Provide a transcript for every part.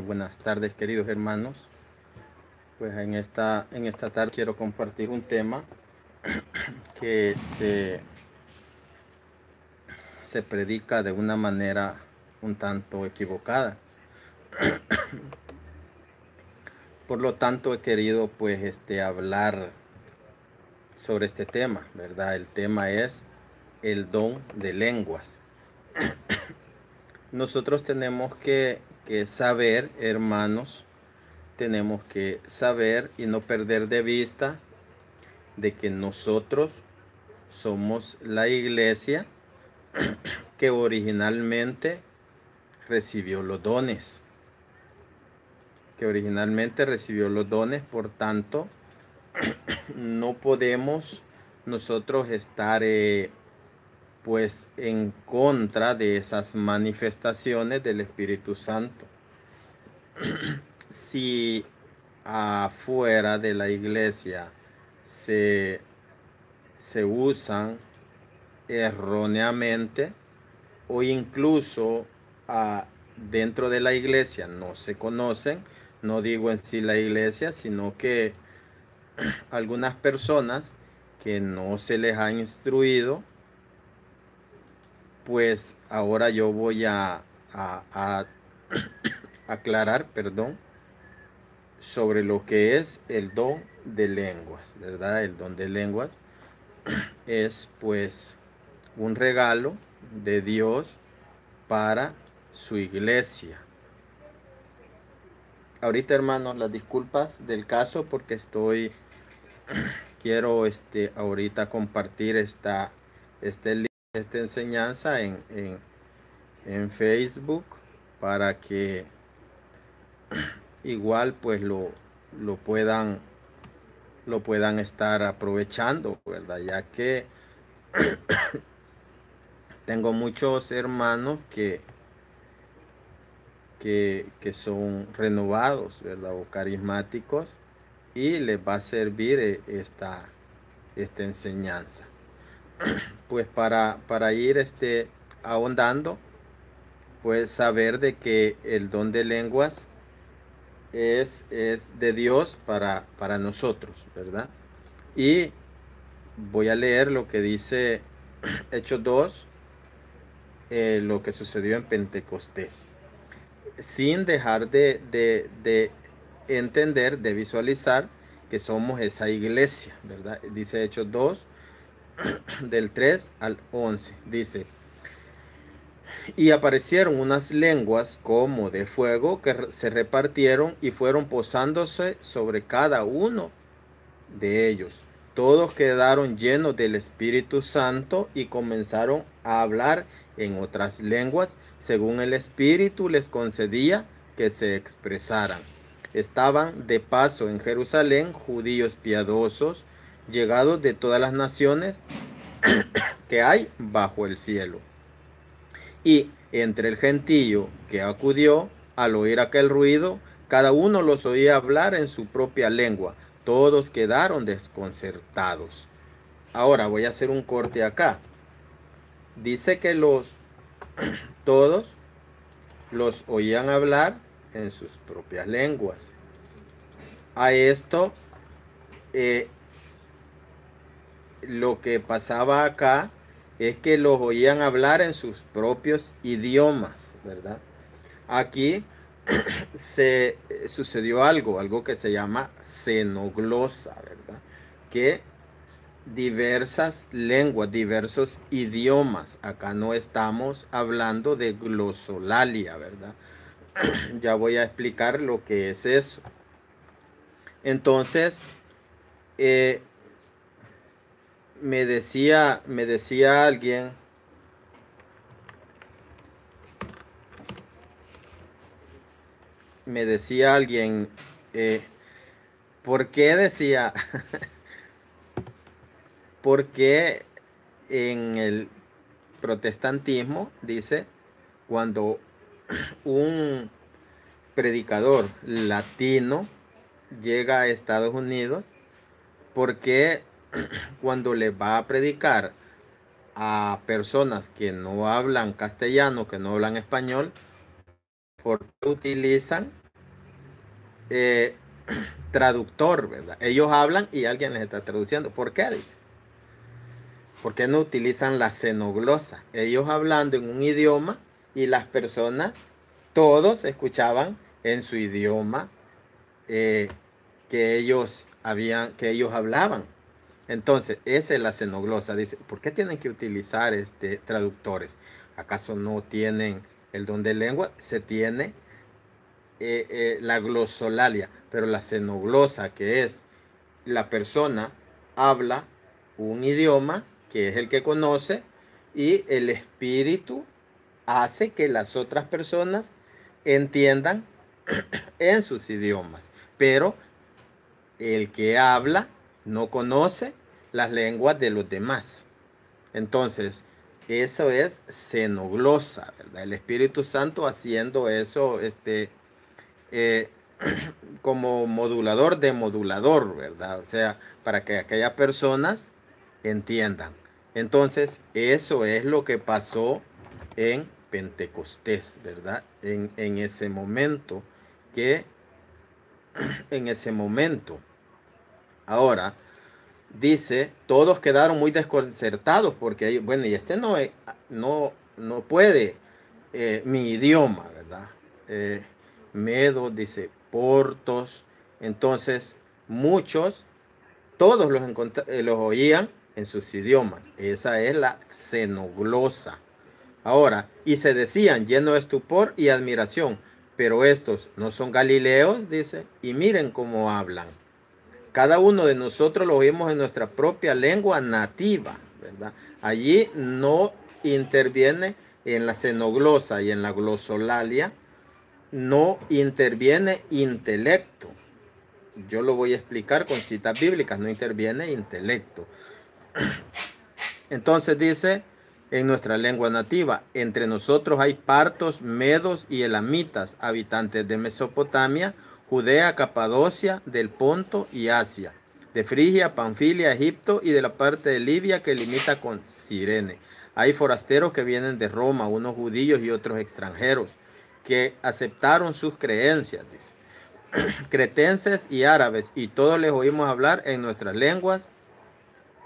Buenas tardes, queridos hermanos. Pues en esta tarde quiero compartir un tema que se predica de una manera un tanto equivocada. Por lo tanto, he querido pues hablar sobre este tema, ¿verdad? El tema es el don de lenguas. Nosotros tenemos que saber, hermanos, tenemos que saber y no perder de vista de que nosotros somos la iglesia que originalmente recibió los dones. Por tanto, no podemos nosotros estar pues en contra de esas manifestaciones del Espíritu Santo. Si afuera de la iglesia se, se usan erróneamente, o incluso dentro de la iglesia no se conocen, no digo en sí la iglesia, sino que algunas personas que no se les ha instruido, pues ahora yo voy a aclarar, perdón, sobre lo que es el don de lenguas, ¿verdad? El don de lenguas es pues un regalo de Dios para su iglesia. Ahorita, hermanos, las disculpas del caso porque quiero ahorita compartir esta enseñanza en Facebook para que igual pues lo puedan lo puedan estar aprovechando, ¿verdad? Ya que tengo muchos hermanos que son renovados, ¿verdad? O carismáticos, y les va a servir esta enseñanza. Pues para ir ahondando, pues saber de que el don de lenguas es de Dios para nosotros, ¿verdad? Y voy a leer lo que dice Hechos 2, lo que sucedió en Pentecostés, sin dejar de entender, de visualizar que somos esa iglesia, ¿verdad? Dice Hechos 2, del 3 al 11, dice: y aparecieron unas lenguas como de fuego que se repartieron y fueron posándose sobre cada uno de ellos. Todos quedaron llenos del Espíritu Santo y comenzaron a hablar en otras lenguas, según el Espíritu les concedía que se expresaran. Estaban de paso en Jerusalén judíos piadosos, llegados de todas las naciones que hay bajo el cielo. Y entre el gentío que acudió, al oír aquel ruido, cada uno los oía hablar en su propia lengua. Todos quedaron desconcertados. Ahora voy a hacer un corte acá. Dice que todos los oían hablar en sus propias lenguas. A esto, eh, lo que pasaba acá es que los oían hablar en sus propios idiomas, ¿verdad? Aquí se sucedió algo que se llama xenoglosa, ¿verdad? Que diversas lenguas, diversos idiomas. Acá no estamos hablando de glosolalia, ¿verdad? Ya voy a explicar lo que es eso. Entonces, eh, me decía alguien, me decía alguien, eh, ¿por qué decía, por qué en el protestantismo dice cuando un predicador latino llega a Estados Unidos, porque cuando le va a predicar a personas que no hablan castellano, que no hablan español, ¿por qué utilizan eh, traductor, verdad? Ellos hablan y alguien les está traduciendo. ¿Por qué? Dice. ¿Por qué no utilizan la xenoglosa? Ellos hablando en un idioma y las personas, todos escuchaban en su idioma eh, que ellos hablaban. Entonces, esa es la xenoglosa. Dice, ¿por qué tienen que utilizar traductores? ¿Acaso no tienen el don de lengua? Se tiene la glosolalia, pero la xenoglosa, que es la persona habla un idioma que es el que conoce y el espíritu hace que las otras personas entiendan en sus idiomas, pero el que habla no conoce las lenguas de los demás. Entonces, eso es xenoglosa, ¿verdad? El Espíritu Santo haciendo eso, eh, como modulador de modulador, ¿verdad? O sea, para que aquellas personas entiendan. Entonces, eso es lo que pasó en Pentecostés, ¿verdad? En ese momento, que en ese momento. Ahora, dice, todos quedaron muy desconcertados porque ellos, bueno, y no puede mi idioma, ¿verdad? Eh, Medo, dice, Portos. Entonces, muchos, todos los oían en sus idiomas. Esa es la xenoglosa. Ahora, y se decían lleno de estupor y admiración, pero estos no son galileos, dice, y miren cómo hablan. Cada uno de nosotros lo oímos en nuestra propia lengua nativa, ¿verdad? Allí no interviene en la xenoglosa y en la glosolalia, no interviene intelecto. Yo lo voy a explicar con citas bíblicas, no interviene intelecto. Entonces dice, en nuestra lengua nativa, entre nosotros hay partos, medos y elamitas, habitantes de Mesopotamia, Judea, Capadocia, del Ponto y Asia, de Frigia, Panfilia, Egipto y de la parte de Libia que limita con Cirene. Hay forasteros que vienen de Roma, unos judíos y otros extranjeros, que aceptaron sus creencias, dice. Cretenses y árabes, y todos les oímos hablar en nuestras lenguas,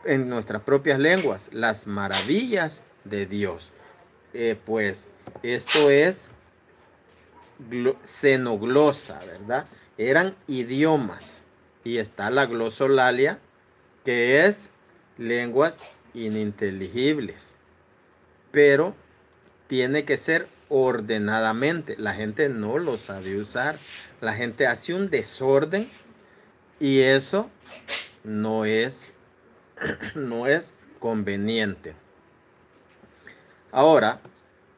en nuestras propias lenguas, las maravillas de Dios. Pues esto es xenoglosa, ¿verdad? Eran idiomas. Y está la glosolalia, que es lenguas ininteligibles. Pero tiene que ser ordenadamente. La gente no lo sabe usar. La gente hace un desorden y eso no es conveniente. Ahora,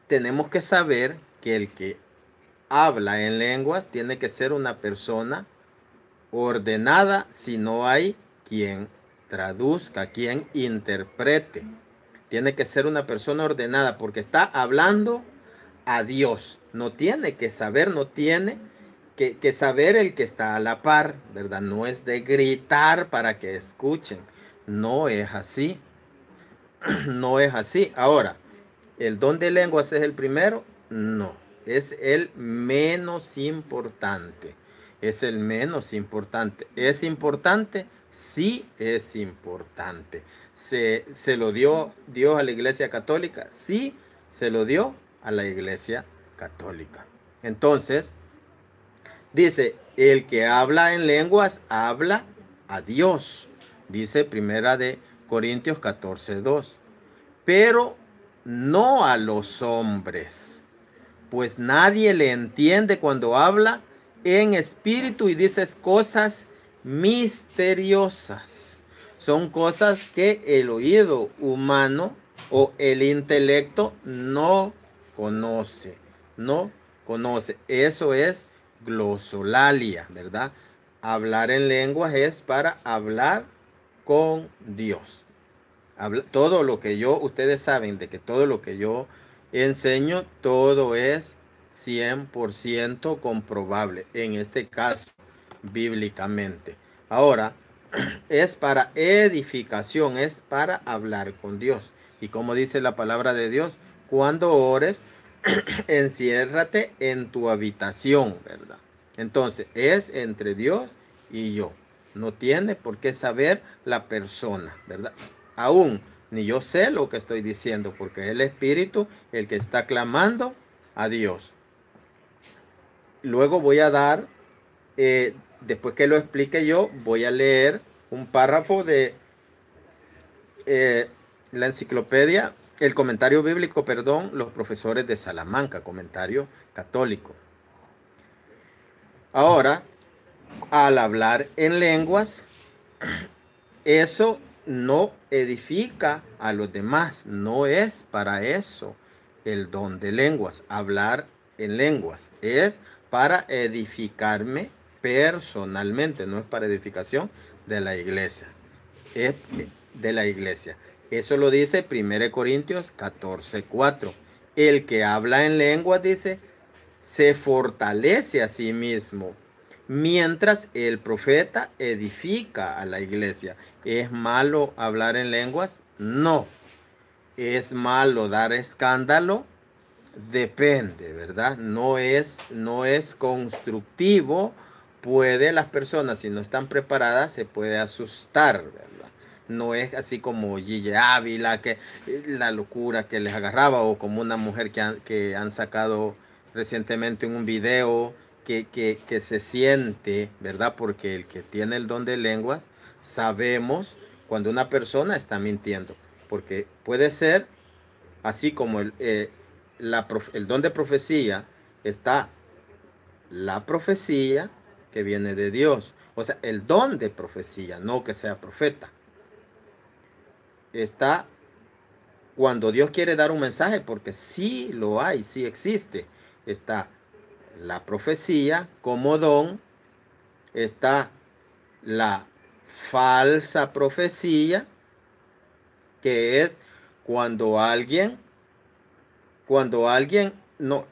tenemos que saber que el que habla en lenguas tiene que ser una persona ordenada si no hay quien traduzca, quien interprete. Tiene que ser una persona ordenada porque está hablando a Dios. No tiene que saber, no tiene que saber el que está a la par, ¿verdad? No es de gritar para que escuchen. No es así. No es así. Ahora, ¿el don de lenguas es el primero? No, es el menos importante. Es el menos importante. ¿Es importante? Sí, es importante. ¿Se lo dio Dios a la Iglesia Católica? Sí, se lo dio a la Iglesia Católica. Entonces, dice, el que habla en lenguas habla a Dios. Dice Primera de Corintios 14:2. Pero no a los hombres, pues nadie le entiende cuando habla en espíritu y dices cosas misteriosas. Son cosas que el oído humano o el intelecto no conoce, no conoce. Eso es glosolalia, ¿verdad? Hablar en lenguas es para hablar con Dios. Todo lo que ustedes saben de que todo lo que yo enseño, todo es 100% comprobable, en este caso, bíblicamente. Ahora, es para edificación, es para hablar con Dios. Y como dice la palabra de Dios, cuando ores, enciérrate en tu habitación, ¿verdad? Entonces, es entre Dios y yo. No tiene por qué saber la persona, ¿verdad? Aún ni yo sé lo que estoy diciendo, porque es el Espíritu el que está clamando a Dios. Luego voy a dar, después que lo explique yo, voy a leer un párrafo de eh, la enciclopedia, el comentario bíblico, perdón, los profesores de Salamanca, comentario católico. Ahora, al hablar en lenguas, eso no edifica a los demás, no es para eso el don de lenguas, hablar en lenguas, es para edificarme personalmente, no es para edificación de la iglesia, es de la iglesia. Eso lo dice 1 Corintios 14:4. El que habla en lenguas, dice, se fortalece a sí mismo, mientras el profeta edifica a la iglesia. ¿Es malo hablar en lenguas? No. ¿Es malo dar escándalo? Depende, ¿verdad? No es constructivo. Puede las personas, si no están preparadas, se puede asustar, ¿verdad? No es así como Gigi Ávila, que la locura que les agarraba, o como una mujer que han sacado recientemente en un video que se siente, ¿verdad? Porque el que tiene el don de lenguas, sabemos cuando una persona está mintiendo, porque puede ser así como el don de profecía, está la profecía que viene de Dios. O sea, el don de profecía, no que sea profeta. Está cuando Dios quiere dar un mensaje, porque sí lo hay, sí existe. Está la profecía como don, está la falsa profecía, que es cuando alguien, no,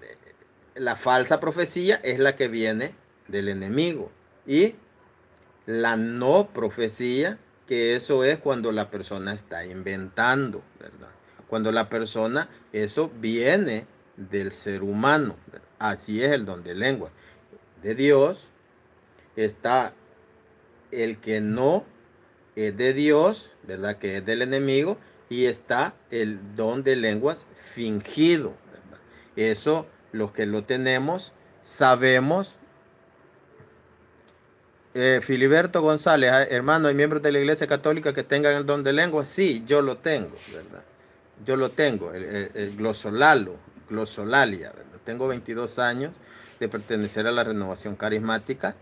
la falsa profecía es la que viene del enemigo. Y la no profecía, que eso es cuando la persona está inventando, ¿verdad? Cuando la persona, eso viene del ser humano, ¿verdad? Así es el don de lengua. De Dios está el que no es de Dios, ¿verdad? Que es del enemigo, y está el don de lenguas fingido, ¿verdad? Eso, los que lo tenemos, sabemos. Filiberto González, hermano, ¿hay miembros de la Iglesia Católica que tengan el don de lengua? Sí, yo lo tengo, ¿verdad? Yo lo tengo, el glosolalia, ¿verdad? Tengo 22 años de pertenecer a la renovación carismática.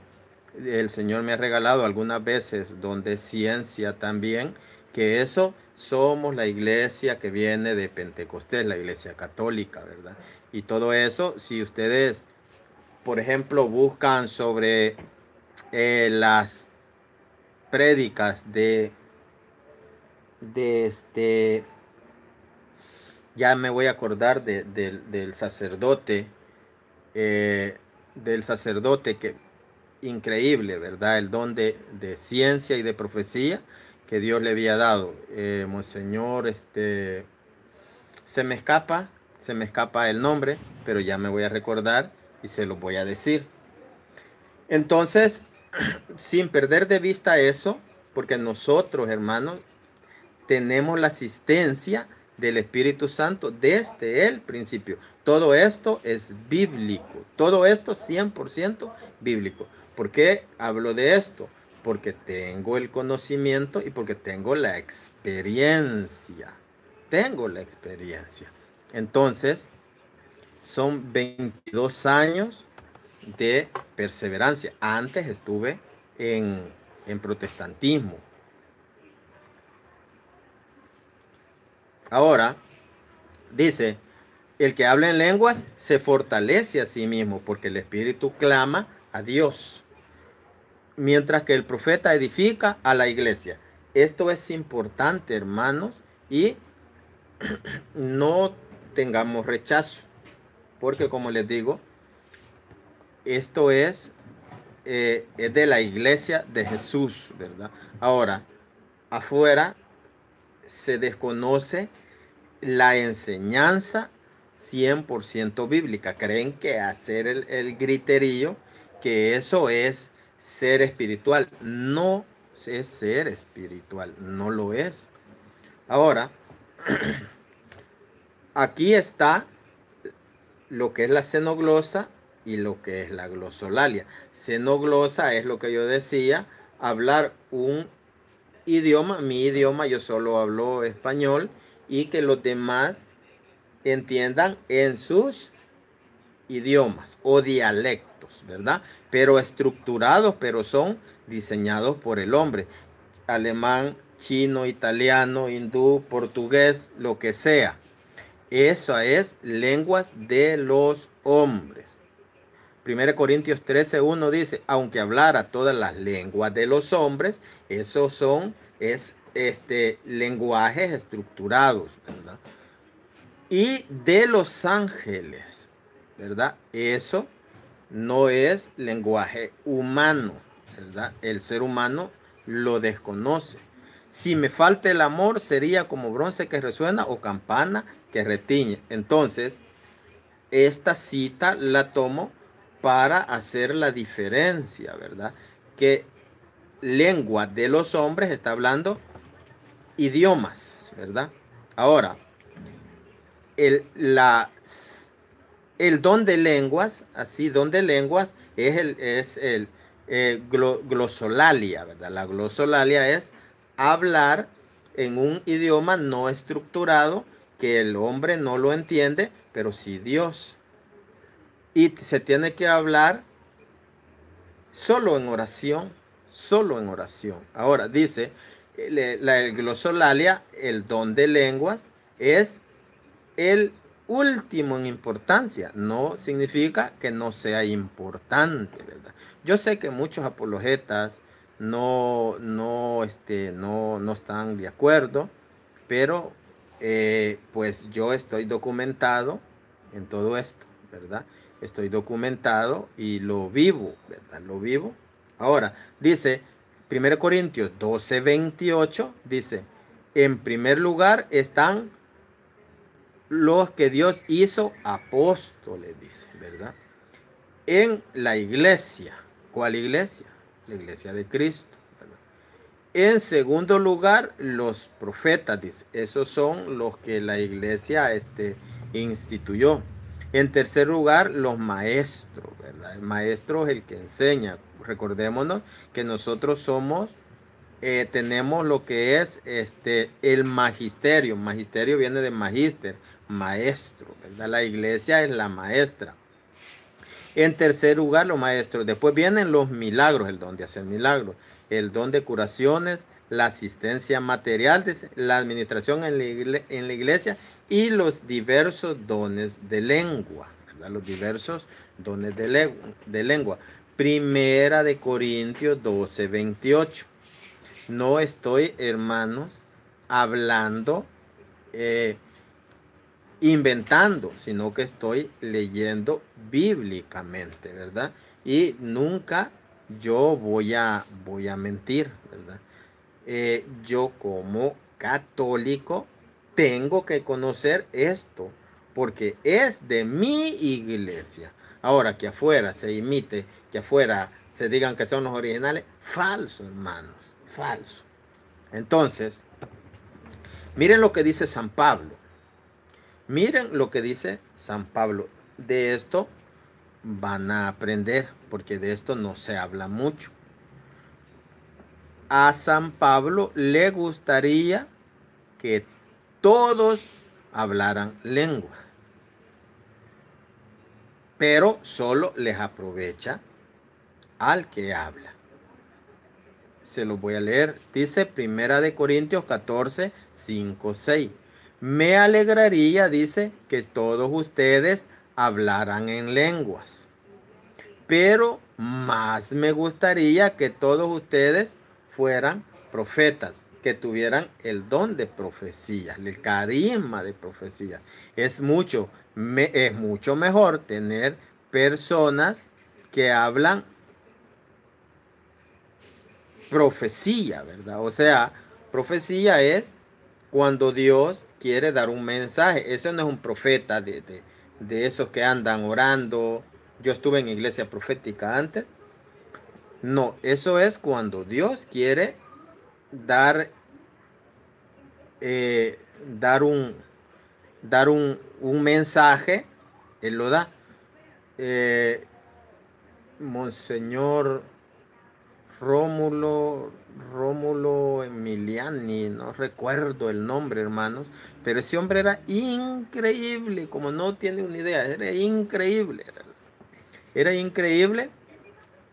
El Señor me ha regalado algunas veces don de ciencia también, que eso somos la iglesia que viene de Pentecostés, la iglesia católica, ¿verdad? Y todo eso, si ustedes, por ejemplo, buscan sobre las prédicas de ya me voy a acordar del sacerdote que increíble, ¿verdad? El don de ciencia y de profecía que Dios le había dado. Monseñor, se me escapa el nombre, pero ya me voy a recordar y se lo voy a decir. Entonces, sin perder de vista eso, porque nosotros, hermanos, tenemos la asistencia del Espíritu Santo desde el principio. Todo esto es bíblico, todo esto 100% bíblico. ¿Por qué hablo de esto? Porque tengo el conocimiento y porque tengo la experiencia. Tengo la experiencia. Entonces, son 22 años de perseverancia. Antes estuve en protestantismo. Ahora, dice, el que habla en lenguas se fortalece a sí mismo porque el Espíritu clama a Dios, mientras que el profeta edifica a la iglesia. Esto es importante, hermanos, y no tengamos rechazo, porque como les digo, esto es de la iglesia de Jesús, ¿verdad? Ahora, afuera se desconoce la enseñanza 100% bíblica. Creen que hacer el griterío, que eso es ser espiritual. No es ser espiritual, no lo es. Ahora, aquí está lo que es la xenoglosa y lo que es la glosolalia. Xenoglosa es lo que yo decía, hablar un idioma, mi idioma, yo solo hablo español, y que los demás entiendan en sus idiomas o dialectos, ¿verdad? Pero estructurados, pero son diseñados por el hombre. Alemán, chino, italiano, hindú, portugués, lo que sea. Eso es lenguas de los hombres. 1 Corintios 13:1 dice, aunque hablara todas las lenguas de los hombres, esos son lenguajes estructurados, ¿verdad? Y de los ángeles, ¿verdad? Eso no es lenguaje humano, ¿verdad? El ser humano lo desconoce. Si me falta el amor, sería como bronce que resuena o campana que retiñe. Entonces, esta cita la tomo para hacer la diferencia, ¿verdad? Que lengua de los hombres está hablando idiomas, ¿verdad? Ahora, el don de lenguas, así, don de lenguas es el glosolalia, ¿verdad? La glosolalia es hablar en un idioma no estructurado que el hombre no lo entiende, pero sí Dios. Y se tiene que hablar solo en oración, solo en oración. Ahora dice, el glosolalia, el don de lenguas, es el último en importancia. No significa que no sea importante, ¿verdad? Yo sé que muchos apologetas no están de acuerdo, pero pues yo estoy documentado en todo esto, ¿verdad? Estoy documentado y lo vivo, ¿verdad? Lo vivo. Ahora, dice 1 Corintios 12:28, dice, en primer lugar están los que Dios hizo apóstoles, dice, ¿verdad? En la iglesia. ¿Cuál iglesia? La iglesia de Cristo, ¿verdad? En segundo lugar, los profetas, dice. Esos son los que la iglesia instituyó. En tercer lugar, los maestros, ¿verdad? El maestro es el que enseña. Recordémonos que nosotros tenemos lo que es el magisterio. Magisterio viene de magíster, maestro, ¿verdad? La iglesia es la maestra. En tercer lugar, los maestros. Después vienen los milagros, el don de hacer milagros, el don de curaciones, la asistencia material, la administración en la iglesia y los diversos dones de lengua, ¿verdad? Los diversos dones de lengua. Primera de Corintios 12:28. No estoy, hermanos, hablando, inventando, sino que estoy leyendo bíblicamente, ¿verdad? Y nunca yo voy a mentir, ¿verdad? Yo como católico tengo que conocer esto, porque es de mi iglesia. Ahora, que afuera se imite, que afuera se digan que son los originales, falso, hermanos, falso. Entonces, miren lo que dice San Pablo. Miren lo que dice San Pablo. De esto van a aprender, porque de esto no se habla mucho. A San Pablo le gustaría que todos hablaran lengua, pero solo les aprovecha al que habla. Se los voy a leer. Dice 1 de Corintios 14:5-6. Me alegraría, dice, que todos ustedes hablaran en lenguas, pero más me gustaría que todos ustedes fueran profetas, que tuvieran el don de profecía, el carisma de profecía. Es mucho mejor tener personas que hablan profecía, ¿verdad? O sea, profecía es cuando Dios quiere dar un mensaje. Eso no es un profeta de esos que andan orando. Yo estuve en iglesia profética antes. No, eso es cuando Dios quiere dar, eh, dar un, dar un mensaje. Él lo da. Eh, Monseñor Rómulo, Rómulo Emiliani, no recuerdo el nombre, hermanos, pero ese hombre era increíble, como no tiene una idea, era increíble, era increíble.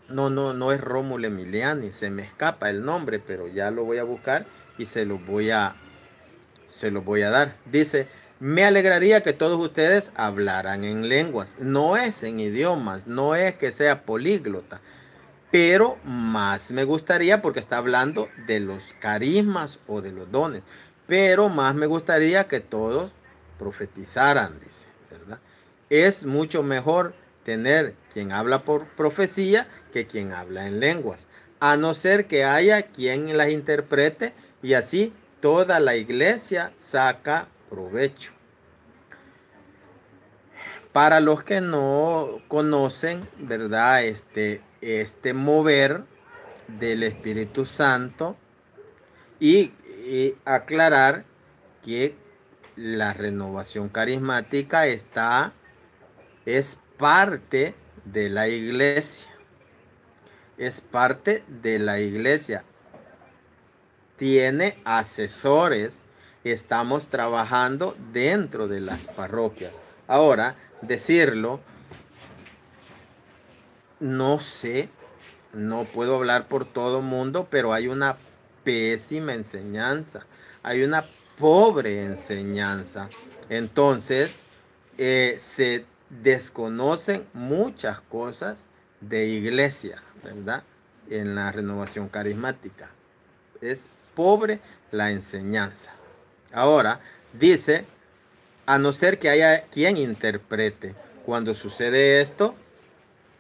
No es Rómulo Emiliani, se me escapa el nombre, pero ya lo voy a buscar y se los voy a dar. Dice, me alegraría que todos ustedes hablaran en lenguas. No es en idiomas, no es que sea políglota, pero más me gustaría, porque está hablando de los carismas o de los dones, pero más me gustaría que todos profetizaran, dice, ¿verdad? Es mucho mejor tener quien habla por profecía que quien habla en lenguas, a no ser que haya quien las interprete, y así toda la iglesia saca provecho. Para los que no conocen, ¿verdad? Este mover del Espíritu Santo, y aclarar que la renovación carismática es parte de la iglesia. Es parte de la iglesia. Tiene asesores. Estamos trabajando dentro de las parroquias. Ahora, decirlo, no sé, no puedo hablar por todo el mundo, pero hay una pésima enseñanza, hay una pobre enseñanza. Entonces, se desconocen muchas cosas de iglesia, ¿verdad? En la renovación carismática. Es pobre la enseñanza. Ahora, dice, a no ser que haya quien interprete. Cuando sucede esto,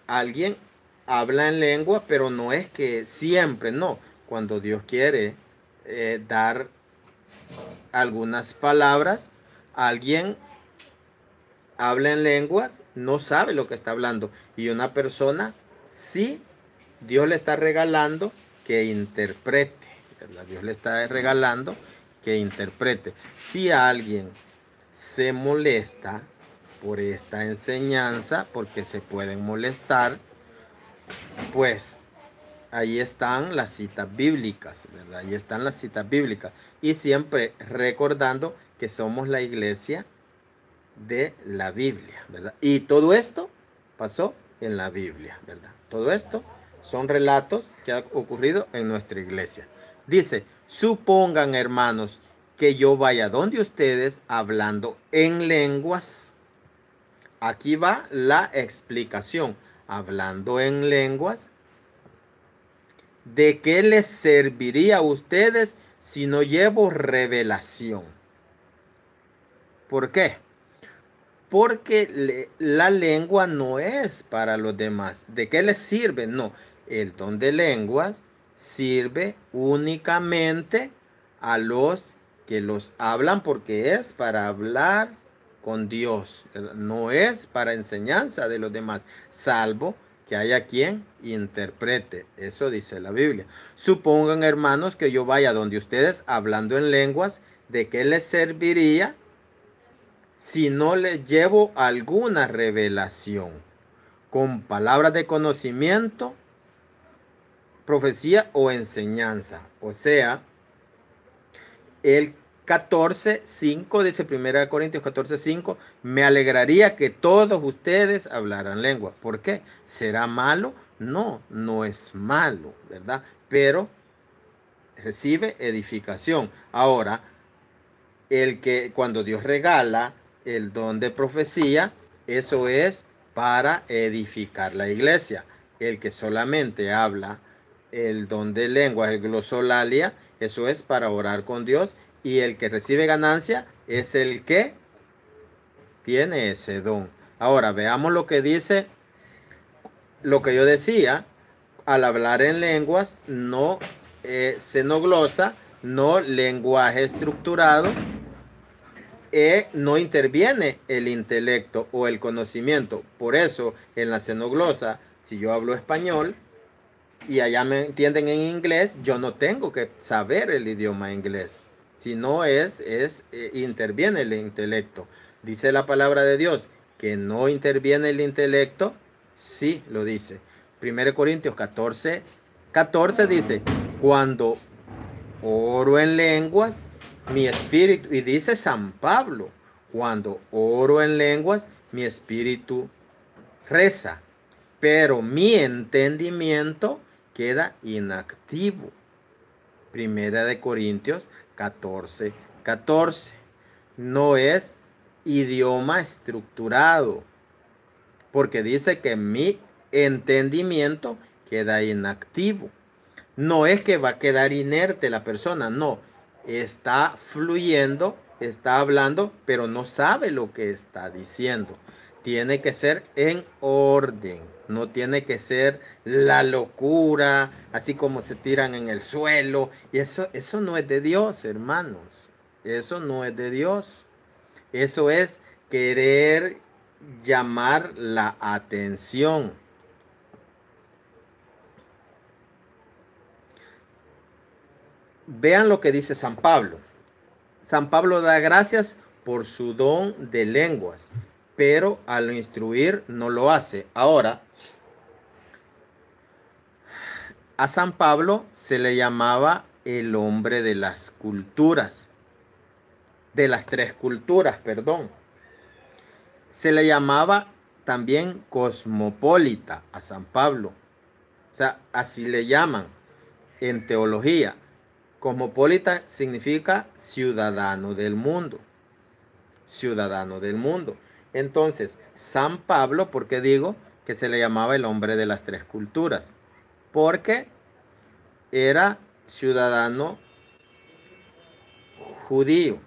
alguien habla en lengua, pero no es que siempre, no. Cuando Dios quiere dar algunas palabras, alguien habla en lenguas, no sabe lo que está hablando. Y una persona, sí, Dios le está regalando que interprete, ¿verdad? Dios le está regalando que interprete. Si alguien se molesta por esta enseñanza, porque se pueden molestar, pues ahí están las citas bíblicas, ¿verdad? Ahí están las citas bíblicas. Y siempre recordando que somos la iglesia de la Biblia, ¿verdad? Y todo esto pasó en la Biblia, ¿verdad? Todo esto son relatos que han ocurrido en nuestra iglesia. Dice, supongan, hermanos, que yo vaya donde ustedes hablando en lenguas. Aquí va la explicación. Hablando en lenguas, ¿de qué les serviría a ustedes si no llevo revelación? ¿Por qué? Porque la lengua no es para los demás. ¿De qué les sirve? No, el don de lenguas sirve únicamente a los que los hablan, porque es para hablar con Dios. No es para enseñanza de los demás, salvo que haya quien interprete. Eso dice la Biblia. Supongan, hermanos, que yo vaya donde ustedes hablando en lenguas. ¿De qué les serviría si no les llevo alguna revelación con palabras de conocimiento, profecía o enseñanza? O sea, el 14:5 dice 1 Corintios 14:5, me alegraría que todos ustedes hablaran lengua. ¿Por qué? ¿Será malo? No, no es malo, ¿verdad? Pero recibe edificación. Ahora, el que cuando Dios regala el don de profecía, eso es para edificar la iglesia. El que solamente habla el don de lengua, el glosolalia, eso es para orar con Dios. Y el que recibe ganancia es el que tiene ese don. Ahora veamos lo que dice, lo que yo decía, al hablar en lenguas, no xenoglosa, no lenguaje estructurado, no interviene el intelecto o el conocimiento. Por eso, en la xenoglosa, si yo hablo español y allá me entienden en inglés, yo no tengo que saber el idioma inglés. Si no interviene el intelecto. Dice la palabra de Dios que no interviene el intelecto. Sí, lo dice. 1 Corintios 14 dice, cuando oro en lenguas, mi espíritu, y dice San Pablo, cuando oro en lenguas, mi espíritu reza, pero mi entendimiento queda inactivo. 1 Corintios 14. No es idioma estructurado, porque dice que mi entendimiento queda inactivo. No es que va a quedar inerte la persona, no. Está fluyendo, está hablando, pero no sabe lo que está diciendo. Tiene que ser en orden, no tiene que ser la locura, así como se tiran en el suelo. Y eso no es de Dios, hermanos. Eso no es de Dios. Eso es querer llamar la atención. Vean lo que dice San Pablo. San Pablo da gracias por su don de lenguas, pero al instruir no lo hace. Ahora, a San Pablo se le llamaba el hombre de las culturas, de las tres culturas, perdón. Se le llamaba también cosmopolita a San Pablo. O sea, así le llaman en teología. Cosmopolita significa ciudadano del mundo. Ciudadano del mundo. Entonces, San Pablo, ¿por qué digo que se le llamaba el hombre de las tres culturas? Porque era ciudadano judío.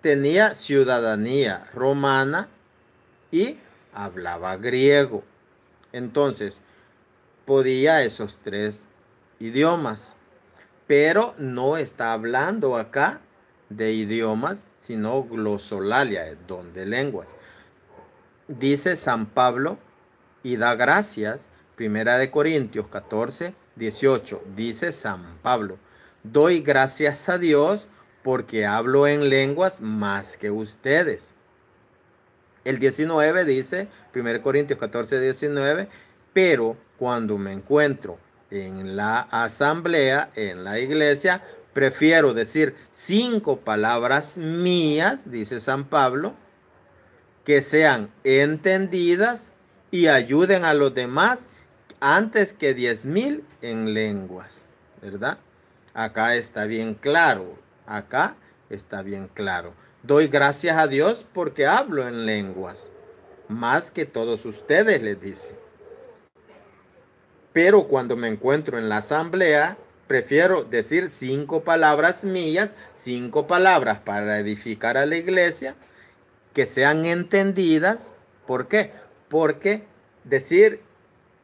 Tenía ciudadanía romana y hablaba griego. Entonces, podía esos tres idiomas, pero no está hablando acá de idiomas, sino glosolalia, don de lenguas. Dice San Pablo y da gracias, 1 Corintios 14:18, dice San Pablo, doy gracias a Dios porque hablo en lenguas más que ustedes. El 19 dice, 1 Corintios 14:19, pero cuando me encuentro en la asamblea, en la iglesia, prefiero decir 5 palabras mías, dice San Pablo, que sean entendidas y ayuden a los demás antes que 10,000 en lenguas, ¿verdad? Acá está bien claro, acá está bien claro. Doy gracias a Dios porque hablo en lenguas, más que todos ustedes, les dice. Pero cuando me encuentro en la asamblea, prefiero decir 5 palabras mías, 5 palabras para edificar a la iglesia, que sean entendidas. ¿Por qué? Porque decir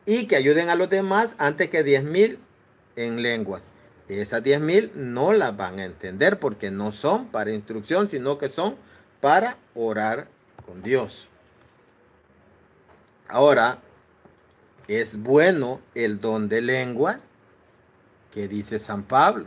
y que ayuden a los demás antes que 10,000 en lenguas. Esas 10,000 no las van a entender porque no son para instrucción, sino que son para orar con Dios. Ahora, es bueno el don de lenguas que dice San Pablo.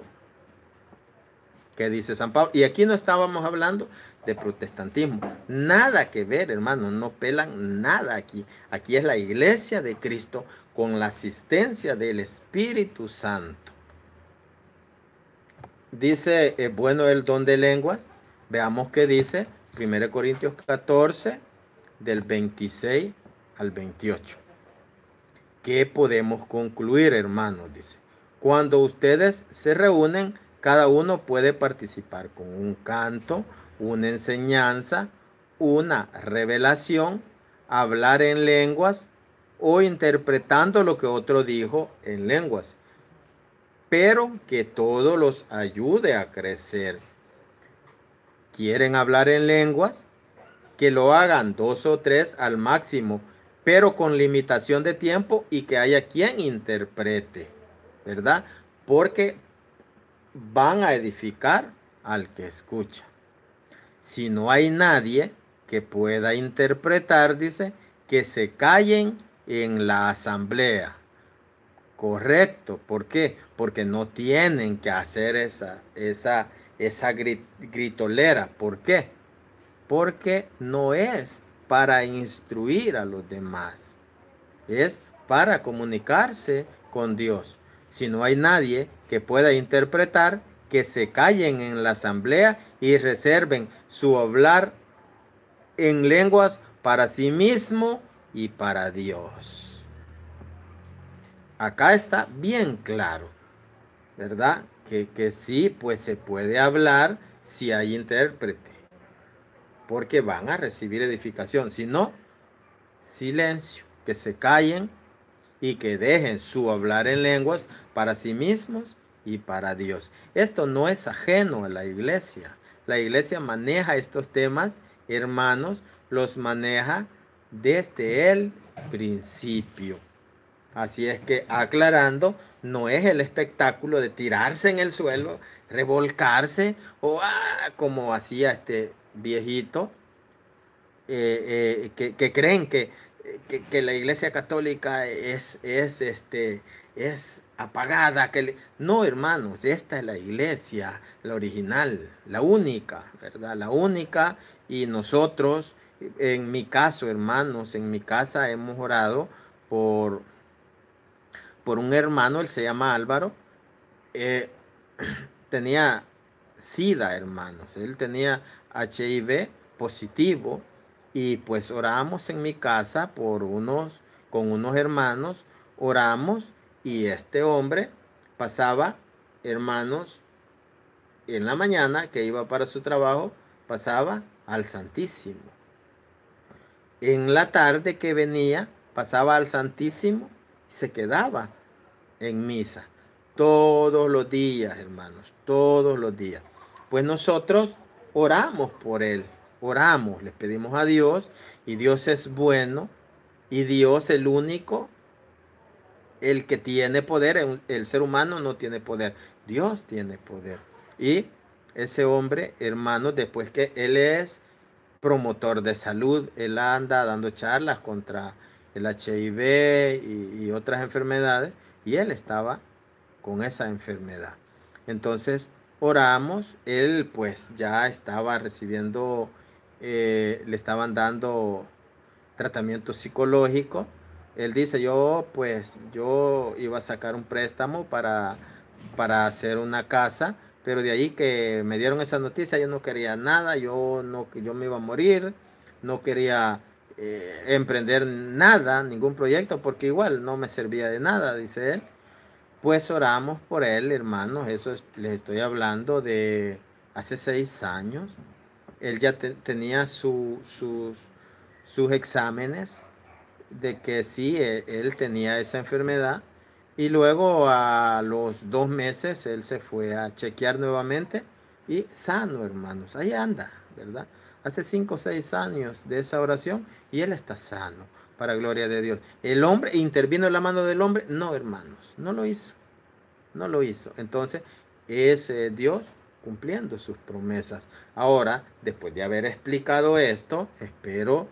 Que dice San Pablo. Y aquí no estábamos hablando de protestantismo. Nada que ver, hermanos. No pelan nada aquí. Aquí es la iglesia de Cristo con la asistencia del Espíritu Santo. Dice, es bueno el don de lenguas. Veamos qué dice 1 Corintios 14, del 26 al 28. ¿Qué podemos concluir, hermanos? Dice, cuando ustedes se reúnen, cada uno puede participar con un canto, una enseñanza, una revelación, hablar en lenguas o interpretando lo que otro dijo en lenguas, pero que todo los ayude a crecer. ¿Quieren hablar en lenguas? Que lo hagan 2 o 3 al máximo, pero con limitación de tiempo y que haya quien interprete, ¿verdad? Porque van a edificar al que escucha. Si no hay nadie que pueda interpretar, dice, que se callen en la asamblea. Correcto. ¿Por qué? Porque no tienen que hacer esa gritolera. ¿Por qué? Porque no es para instruir a los demás. Es para comunicarse con Dios. Si no hay nadie que pueda interpretar, que se callen en la asamblea y reserven su hablar en lenguas para sí mismo y para Dios. Acá está bien claro, ¿verdad? Que sí, pues se puede hablar si hay intérprete, porque van a recibir edificación. Si no, silencio, que se callen y que dejen su hablar en lenguas para sí mismos y para Dios. Esto no es ajeno a la iglesia. La iglesia maneja estos temas, hermanos, los maneja desde el principio. Así es que, aclarando, no es el espectáculo de tirarse en el suelo, revolcarse o como hacía este viejito, que creen que la iglesia católica es apagada. No, hermanos, esta es la iglesia, la original, la única, ¿verdad? La única. Y nosotros, en mi caso, hermanos, en mi casa hemos orado por un hermano. Él se llama Álvaro. eh, Tenía SIDA, hermanos. Él tenía HIV positivo. Y pues oramos en mi casa con unos hermanos, oramos, y este hombre pasaba, hermanos, en la mañana que iba para su trabajo, pasaba al Santísimo. En la tarde que venía, pasaba al Santísimo y se quedaba en misa. Todos los días, hermanos, todos los días. Pues nosotros oramos por él, oramos, les pedimos a Dios, y Dios es bueno, y Dios el único, el que tiene poder. El ser humano no tiene poder, Dios tiene poder. Y ese hombre, hermanos, después que él es promotor de salud, él anda dando charlas contra el HIV y otras enfermedades, y él estaba con esa enfermedad. Entonces oramos, él pues ya estaba recibiendo, le estaban dando tratamiento psicológico. Él dice, yo iba a sacar un préstamo para hacer una casa, pero de ahí que me dieron esa noticia, yo no quería nada, yo me iba a morir, no quería emprender nada, ningún proyecto, porque igual no me servía de nada, dice él. Pues oramos por él, hermanos. Les estoy hablando de hace 6 años. Él ya tenía sus exámenes de que sí, él tenía esa enfermedad. Y luego a los 2 meses él se fue a chequear nuevamente y sano, hermanos. Ahí anda, ¿verdad? Hace 5 o 6 años de esa oración y él está sano, para gloria de Dios. ¿El hombre intervino en la mano del hombre? No, hermanos, no lo hizo. No lo hizo. Entonces, es Dios cumpliendo sus promesas. Ahora, después de haber explicado esto, espero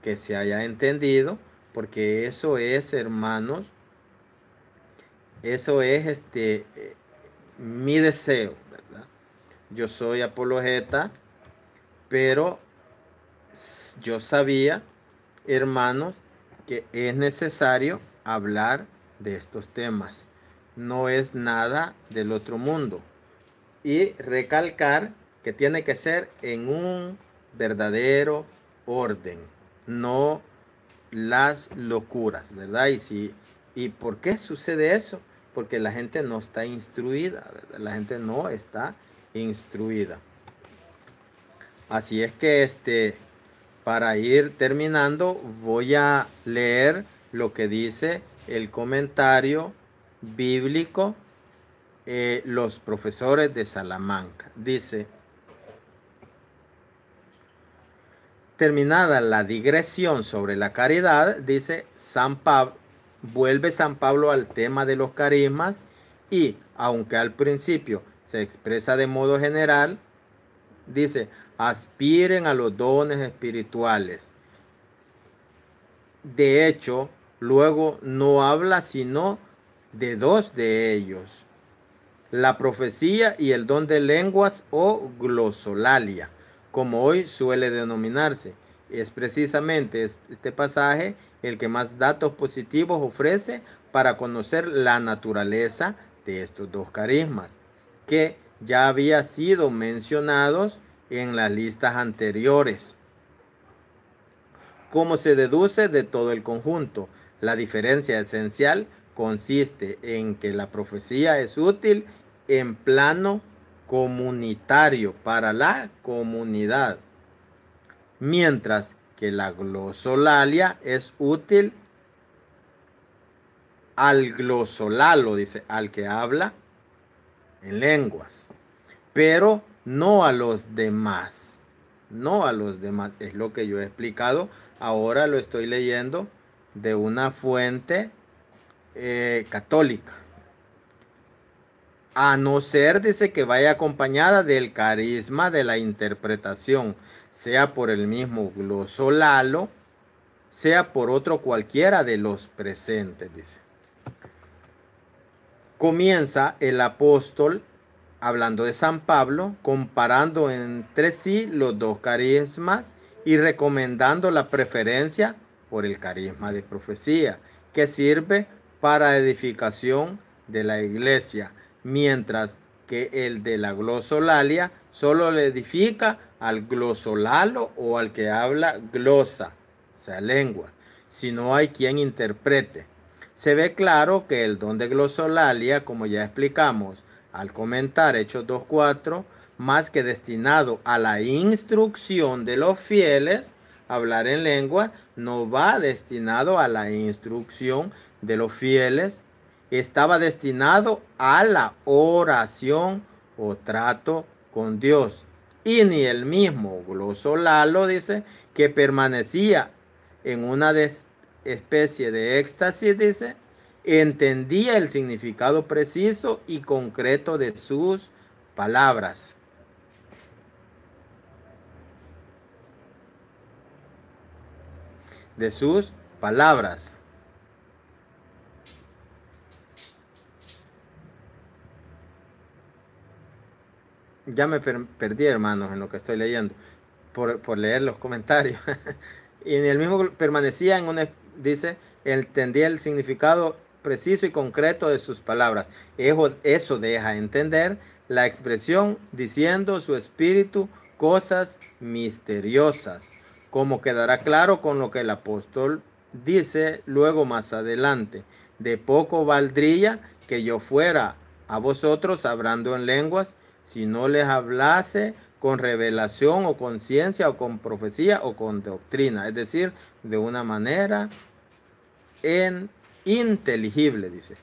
que se haya entendido, porque eso es, hermanos, eso es mi deseo, ¿verdad? Yo soy apologeta, pero yo sabía, hermanos, que es necesario hablar de estos temas. No es nada del otro mundo. Y recalcar que tiene que ser en un verdadero orden, no las locuras, ¿verdad? ¿Y por qué sucede eso? Porque la gente no está instruida, ¿verdad? La gente no está instruida. Así es que para ir terminando, voy a leer lo que dice el comentario bíblico, los profesores de Salamanca. Dice: terminada la digresión sobre la caridad, dice vuelve San Pablo al tema de los carismas, y aunque al principio se expresa de modo general, dice, aspiren a los dones espirituales. De hecho, luego no habla sino de dos de ellos, la profecía y el don de lenguas o glosolalia, como hoy suele denominarse. Es precisamente este pasaje el que más datos positivos ofrece para conocer la naturaleza de estos dos carismas, que ya había sido mencionados en las listas anteriores. Como se deduce de todo el conjunto, la diferencia esencial consiste en que la profecía es útil en plano comunitario para la comunidad, mientras que la glosolalia es útil al glosolalo, dice, al que habla en lenguas, pero no a los demás, no a los demás, es lo que yo he explicado. Ahora lo estoy leyendo de una fuente católica. A no ser, dice, que vaya acompañada del carisma de la interpretación, sea por el mismo glosolalo, sea por otro cualquiera de los presentes, dice. Comienza el apóstol hablando de San Pablo, comparando entre sí los dos carismas y recomendando la preferencia por el carisma de profecía, que sirve para edificación de la iglesia, mientras que el de la glosolalia solo le edifica al glosolalo o al que habla glosa, o sea, lengua, si no hay quien interprete. Se ve claro que el don de glosolalia, como ya explicamos al comentar Hechos 2:4, más que destinado a la instrucción de los fieles, hablar en lengua no va destinado a la instrucción de los fieles, estaba destinado a la oración o trato con Dios. Y ni el mismo glosolalo, dice, que permanecía en una especie de éxtasis, dice, entendía el significado preciso y concreto de sus palabras. De sus palabras. Ya me perdí, hermanos, en lo que estoy leyendo, por leer los comentarios. Y en el mismo permanecía en una, dice, entendía el significado preciso y concreto de sus palabras. Eso deja entender la expresión diciendo su espíritu cosas misteriosas, como quedará claro con lo que el apóstol dice luego más adelante. De poco valdría que yo fuera a vosotros hablando en lenguas, si no les hablase con revelación o con ciencia o con profecía o con doctrina, es decir, de una manera inteligible, dice.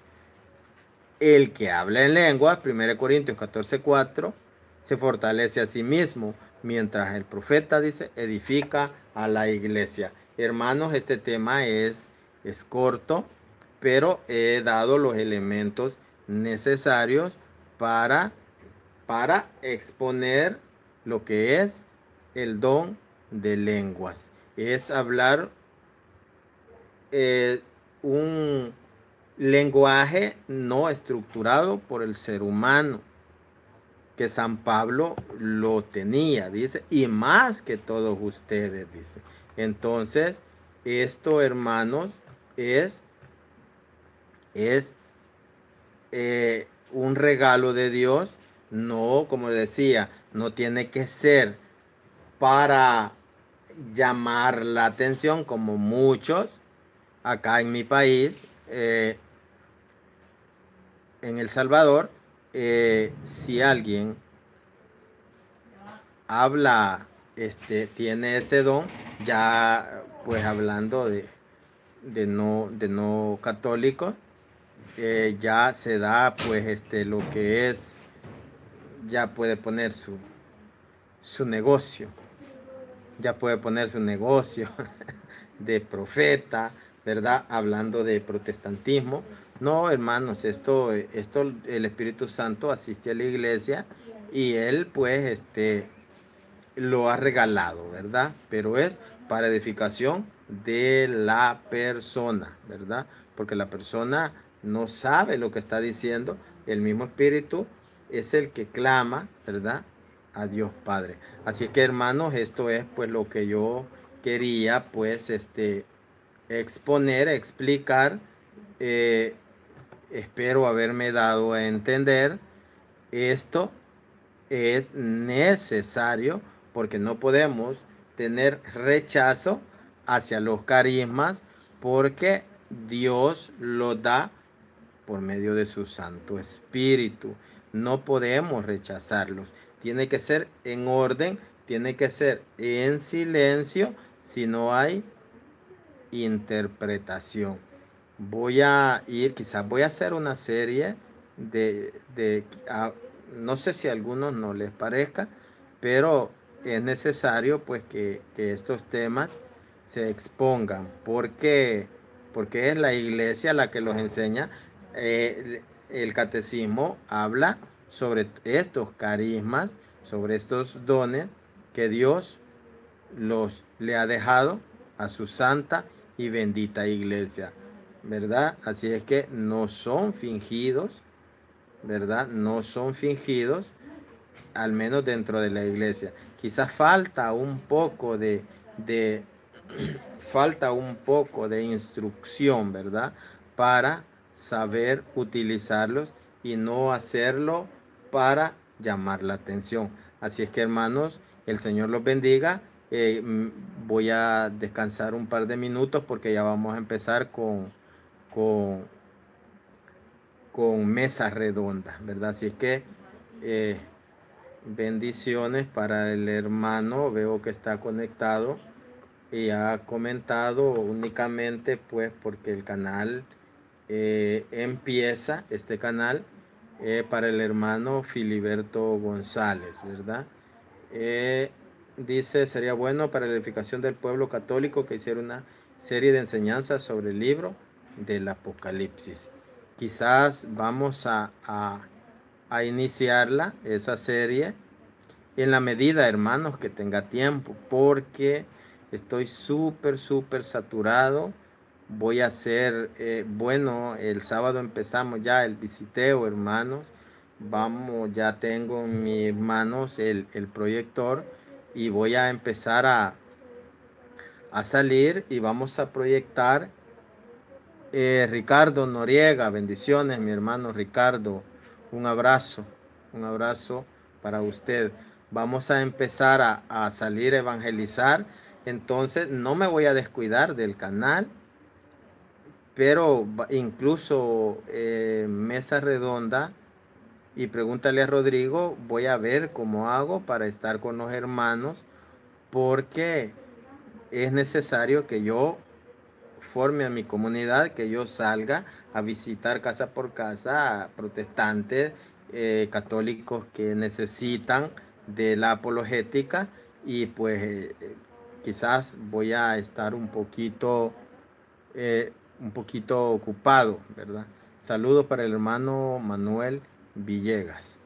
El que habla en lenguas, 1 Corintios 14:4, se fortalece a sí mismo, mientras el profeta, dice, edifica a la iglesia. Hermanos, este tema es corto, pero he dado los elementos necesarios para exponer lo que es el don de lenguas. Es hablar un lenguaje no estructurado por el ser humano, que San Pablo lo tenía, dice, y más que todos ustedes, dice. Entonces, esto, hermanos, es un regalo de Dios. No, como decía, no tiene que ser para llamar la atención como muchos acá en mi país, en El Salvador. Si alguien habla, tiene ese don, ya pues hablando de no católicos, ya se da pues lo que es, ya puede poner su negocio, ya puede poner su negocio de profeta, ¿verdad? Hablando de protestantismo. No, hermanos, esto el Espíritu Santo asiste a la iglesia y él pues lo ha regalado, ¿verdad? Pero es para edificación de la persona, ¿verdad? Porque la persona no sabe lo que está diciendo. El mismo Espíritu es el que clama, ¿verdad? A Dios Padre. Así que, hermanos, esto es pues lo que yo quería pues exponer, explicar. Eh, Espero haberme dado a entender. Esto es necesario porque no podemos tener rechazo hacia los carismas porque Dios los da por medio de su Santo Espíritu. No podemos rechazarlos. Tiene que ser en orden, tiene que ser en silencio si no hay interpretación. Voy a ir, quizás voy a hacer una serie no sé si a algunos no les parezca, pero es necesario pues que estos temas se expongan, porque es la iglesia la que los enseña. El catecismo habla sobre estos carismas, sobre estos dones que Dios le ha dejado a su santa y bendita iglesia, ¿verdad? Así es que no son fingidos, ¿verdad? No son fingidos, al menos dentro de la iglesia. Quizás falta un poco de falta un poco de instrucción, ¿verdad? Para saber utilizarlos y no hacerlo para llamar la atención. Así es que, hermanos, el Señor los bendiga. Voy a descansar un par de minutos porque ya vamos a empezar con, con mesa redonda, ¿verdad? Así es que eh, bendiciones para el hermano. Veo que está conectado y ha comentado únicamente pues porque el canal empieza, este canal, para el hermano Filiberto González, ¿verdad? Dice, sería bueno para la edificación del pueblo católico que hiciera una serie de enseñanzas sobre el libro del Apocalipsis. Quizás vamos a iniciarla, esa serie, en la medida, hermanos, que tenga tiempo, porque estoy súper saturado. Voy a hacer, bueno, el sábado empezamos ya el visiteo, hermanos. Vamos, ya tengo en mis manos el proyector y voy a empezar a salir y vamos a proyectar. Ricardo Noriega, bendiciones, mi hermano Ricardo. Un abrazo para usted. Vamos a empezar a salir a evangelizar. Entonces no me voy a descuidar del canal, pero incluso mesa redonda y pregúntale a Rodrigo, voy a ver cómo hago para estar con los hermanos, porque es necesario que yo forme a mi comunidad, que yo salga a visitar casa por casa a protestantes, católicos que necesitan de la apologética y pues quizás voy a estar un poquito ocupado, ¿verdad? Saludos para el hermano Manuel Villegas.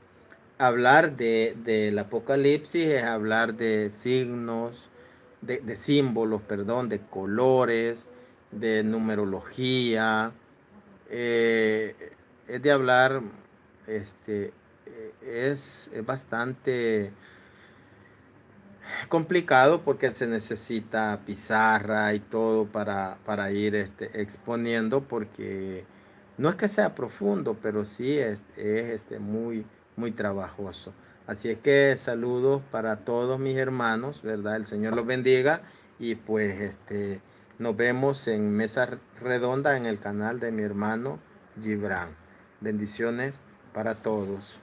Hablar del Apocalipsis es hablar de signos, de símbolos, perdón, de colores, de numerología. eh, es de hablar, es bastante complicado porque se necesita pizarra y todo para ir exponiendo, porque no es que sea profundo, pero sí es muy trabajoso. Así es que saludos para todos mis hermanos, ¿verdad? El Señor los bendiga y pues nos vemos en mesa redonda en el canal de mi hermano Gibran. Bendiciones para todos.